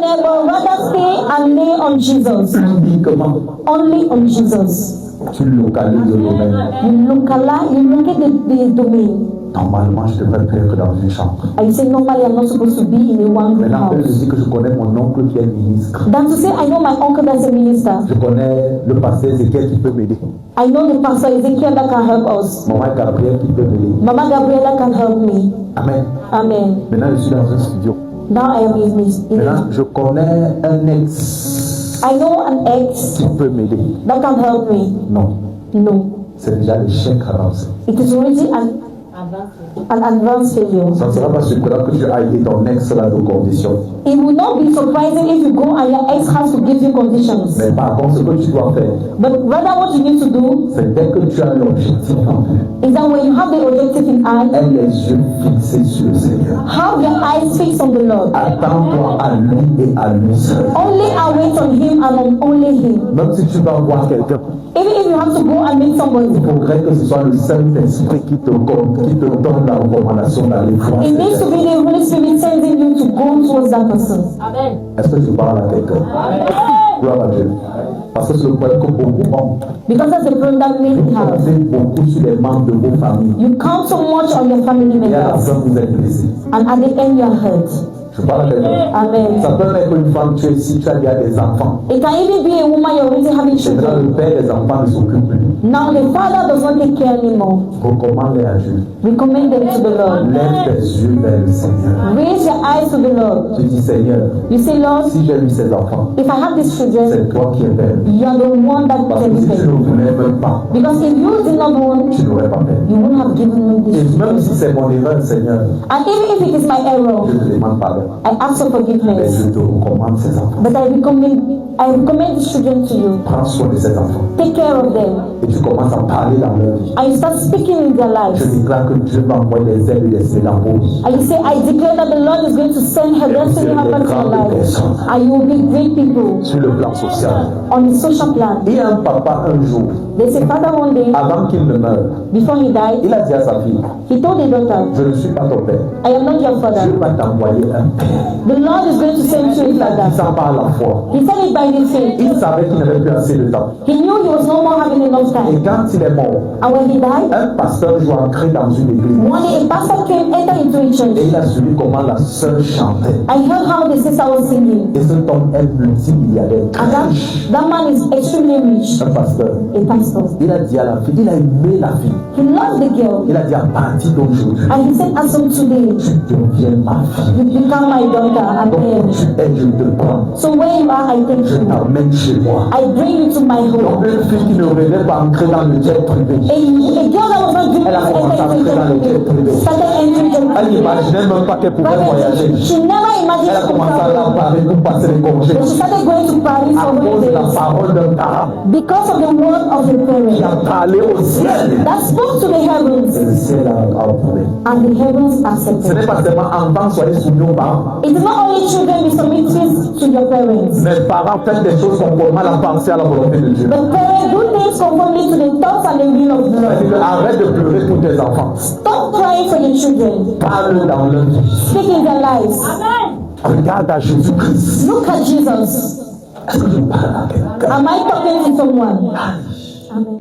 neighbor, rather stay and lay on Jesus. Uniquement. Only on Jesus. Tu localises le domaine. You locate the domain. Normalement, je devrais être dans une chambre. And you say, normally I'm not supposed to be in a one room Maintenant, je house. dis que je connais mon oncle qui est ministre. Than to say, I know my uncle that's a minister. Je connais le pasteur Ezekiel qui peut m'aider. I know the pastor Ezekiel that can help us. Maman Gabriel qui peut m'aider. Mama Gabriela can help me. Amen. Amen. Maintenant, je suis dans un studio. Now I am in Maintenant, je connais un ex I know an ex qui peut m'aider. that can help me. Non, No. c'est déjà l'échec avancé. It is already an advanced failure. Ça ne sera pas surprenant que tu ailles aider ton ex là de conditions. It will not be surprising if you go and your ex has to give you conditions. Mais par contre, ce que tu dois faire, But rather what you need to do c'est dès que tu as l'objectif en vue, is that when you have the objective in eye, aie les yeux fixés sur le Seigneur. have your eyes fixed on the Lord. Attends-toi à lui et à lui seul. Only await on him and on only him. Même si tu vas voir quelqu'un, Even if you have to go and meet somebody, il faudrait que ce soit le Saint-Esprit qui te donne la recommandation d'aller voir. it needs to be the Holy Spirit sending you to go towards that person. Amen. Est-ce que tu parles à quelqu'un? Gloire à Dieu. Parce que c'est le problème que beaucoup ont. Because that's the problem that many Vous have. comptez beaucoup sur les membres de vos familles. You count so much on your family Et à la members, fin, vous êtes blessés. and at the end you are hurt. Je parle à quelqu'un. Amen. Ça peut être une femme, tu es ici, tu as déjà des enfants. It can even be a woman you're already having Et maintenant, children. le père des enfants ne s'occupe plus. Now the father does not take care anymore. Recommande-les à Dieu. Recommend them to the Lord. Lève tes yeux vers le Seigneur. Raise your eyes to the Lord. Tu dis, Seigneur, You say, Lord, si j'ai eu ces enfants, if I have these children, c'est toi qui es belle. you are the one that Parce can que si tu ne help. voulais même pas, Because if you did not want, tu n'aurais pas fait. you wouldn't have given me Et this. même si c'est mon erreur, Seigneur, And even if it is my error, je te demande pardon. I ask for Mais forgiveness. je te recommande ces enfants. But I recommend these children to you. Prends soin de ces enfants. Take care of them. Et tu commences à parler dans leur vie. And you start speaking in their Je lives. déclare que Dieu va envoyer des ailes et des élabories. And you say, I declare that the Lord is going to send her destiny helpers in your life. And you will be great people Sur le plan social. on the social plan. Et un papa, un jour, There's a father one day, avant qu'il ne meure, before he died, il a dit à sa fille, he told his daughter, je ne suis pas ton père. I am not your Dieu father. va t'envoyer un père. The Lord is going to send you a Il father. s'en parle à la foi. He said it by his faith. Il savait qu'il n'avait plus assez de temps. He knew he was no more having enough Et time. quand il est mort, And when he died, un pasteur joue entré dans une église. one day a pastor came, entered into a Et church. il a suivi comment la sœur chantait. I heard how the sister was singing. Et cet homme est multimilliardaire. And that man is extremely rich, Un pasteur. a pastor. Il a dit à la fille, il a aimé la fille. He loved the girl. Il a dit à partir d'aujourd'hui, And he said, as of today, tu deviens ma fille. you become my daughter. Donc Amen. tu es, je te prends. So where you are, I take Je you. t'emmène chez moi. I bring you to my Donc home. une fille qui ne rêvait pas entrer dans le jet privé. A girl that was not dreaming Elle a commencé à entrer dans le jet privé. started entering the Elle n'imaginait même pas qu'elle pouvait voyager. She never imagined Elle a she would commencé à travel. la parler pour passer les congés. But she started going to Paris À for cause de la holidays parole d'un arabe because of the word of the qui parents a parlé au ciel. that spoke to the Et heavens, le ciel a approuvé. and the heavens Ce accepted. n'est pas seulement enfants, soyez soumis aux parents. It is not only children be submitted to your parents, Mais parents, faites des choses conformément à la pensée à la volonté de Dieu. but parents do things conformly to the thoughts and the will of the C'est-à-dire Lord. que arrête de pleurer pour tes enfants. Stop crying for your children. Parle dans leur vie. Speak in their lives. Regarde à Jésus-Christ. Look at Jesus. Est-ce que je parle à quelqu'un? Am I talking to someone? Amen.